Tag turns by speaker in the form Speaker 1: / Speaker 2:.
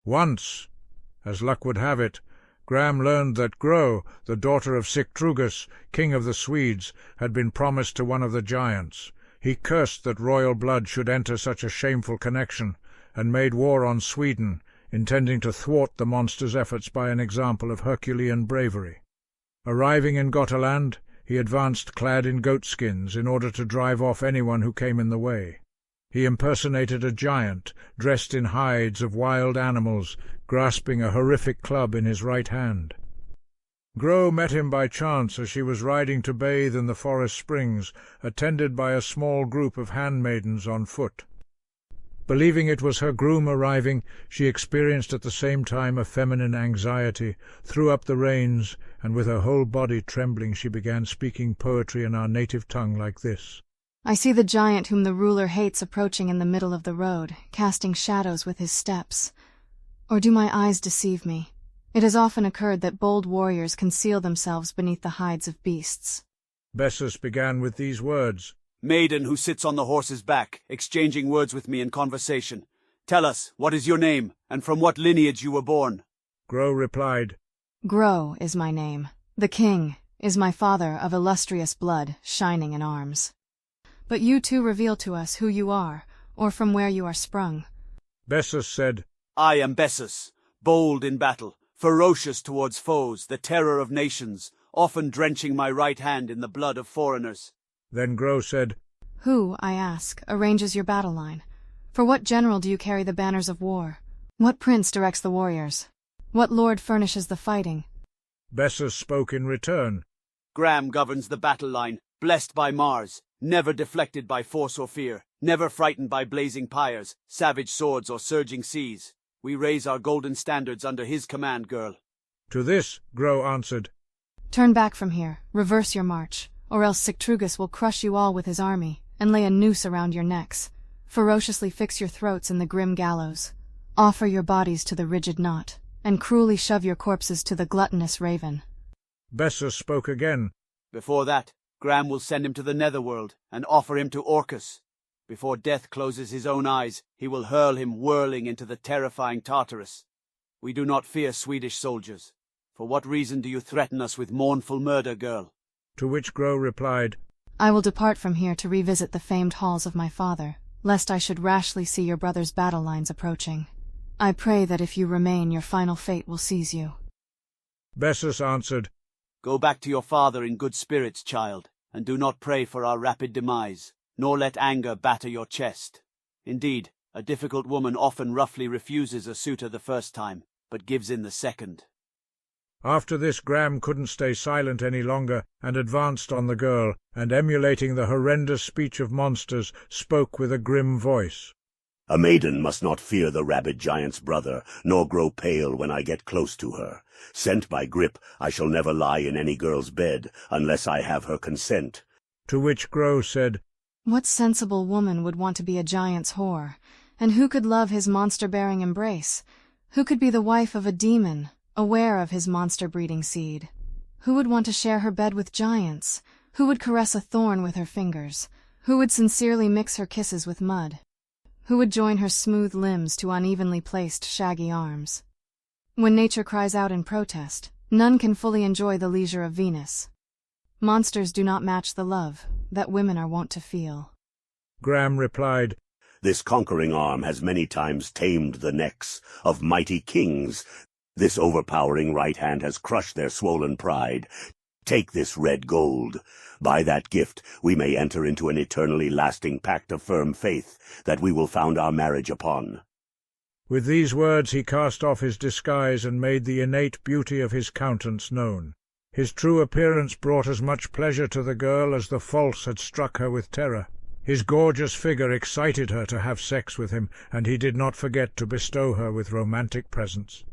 Speaker 1: Once, as luck would have it, Gram learned that Gro, the daughter of Sigtrugus, king of the Swedes, had been promised to one of the giants. He cursed that royal blood should enter such a shameful connection, and made war on Sweden, intending to thwart the monster's efforts by an example of Herculean bravery. Arriving in Gotaland, he advanced clad in goatskins in order to drive off anyone who came in the way. He impersonated a giant, dressed in hides of wild animals, grasping a horrific club in his right hand. Gro met him by chance as she was riding to bathe in the forest springs, attended by a small group of handmaidens on foot. Believing it was her groom arriving, she experienced at the same time a feminine anxiety, threw up the reins, and with her whole body trembling she began speaking poetry in our native tongue like this.
Speaker 2: I see the giant whom the ruler hates approaching in the middle of the road, casting shadows with his steps. Or do my eyes deceive me? It has often occurred that bold warriors conceal themselves beneath the hides of beasts.
Speaker 1: Bessus began with these words.
Speaker 3: Maiden who sits on the horse's back, exchanging words with me in conversation. Tell us, what is your name, and from what lineage you were born?
Speaker 1: Gro replied,
Speaker 2: Gro is my name. The king is my father of illustrious blood, shining in arms. But you too reveal to us who you are, or from where you are sprung.
Speaker 1: Bessus said,
Speaker 3: I am Bessus, bold in battle, ferocious towards foes, the terror of nations, often drenching my right hand in the blood of foreigners.
Speaker 1: Then Gro said,
Speaker 2: Who, I ask, arranges your battle line? For what general do you carry the banners of war? What prince directs the warriors? What lord furnishes the fighting?
Speaker 1: Bessus spoke in return.
Speaker 3: Gram governs the battle line, blessed by Mars, never deflected by force or fear, never frightened by blazing pyres, savage swords or surging seas. We raise our golden standards under his command, girl.
Speaker 1: To this, Gro answered,
Speaker 2: Turn back from here, reverse your march, or else Sigtrugus will crush you all with his army, and lay a noose around your necks. Ferociously fix your throats in the grim gallows. Offer your bodies to the rigid knot, and cruelly shove your corpses to the gluttonous raven.
Speaker 1: Bessus spoke again.
Speaker 3: Before that, Gram will send him to the netherworld, and offer him to Orcus. Before death closes his own eyes, he will hurl him whirling into the terrifying Tartarus. We do not fear Swedish soldiers. For what reason do you threaten us with mournful murder, girl?
Speaker 1: To which Gro replied,
Speaker 2: I will depart from here to revisit the famed halls of my father, lest I should rashly see your brother's battle lines approaching. I pray that if you remain, your final fate will seize you.
Speaker 1: Bessus answered,
Speaker 3: Go back to your father in good spirits, child, and do not pray for our rapid demise, nor let anger batter your chest. Indeed, a difficult woman often roughly refuses a suitor the first time, but gives in the second.
Speaker 1: After this Gram couldn't stay silent any longer, and advanced on the girl, and emulating the horrendous speech of monsters, spoke with a grim voice.
Speaker 4: A maiden must not fear the rabid giant's brother, nor grow pale when I get close to her. Sent by Grip, I shall never lie in any girl's bed, unless I have her consent.
Speaker 1: To which Gro said,
Speaker 2: What sensible woman would want to be a giant's whore? And who could love his monster-bearing embrace? Who could be the wife of a demon, aware of his monster-breeding seed? Who would want to share her bed with giants? Who would caress a thorn with her fingers? Who would sincerely mix her kisses with mud? Who would join her smooth limbs to unevenly placed shaggy arms? When nature cries out in protest, none can fully enjoy the leisure of Venus. Monsters do not match the love that women are wont to feel.
Speaker 1: Gram replied,
Speaker 4: This conquering arm has many times tamed the necks of mighty kings. This overpowering right hand has crushed their swollen pride. Take this red gold. By that gift we may enter into an eternally lasting pact of firm faith that we will found our marriage upon.
Speaker 1: With these words he cast off his disguise and made the innate beauty of his countenance known. His true appearance brought as much pleasure to the girl as the false had struck her with terror. His gorgeous figure excited her to have sex with him, and he did not forget to bestow her with romantic presents.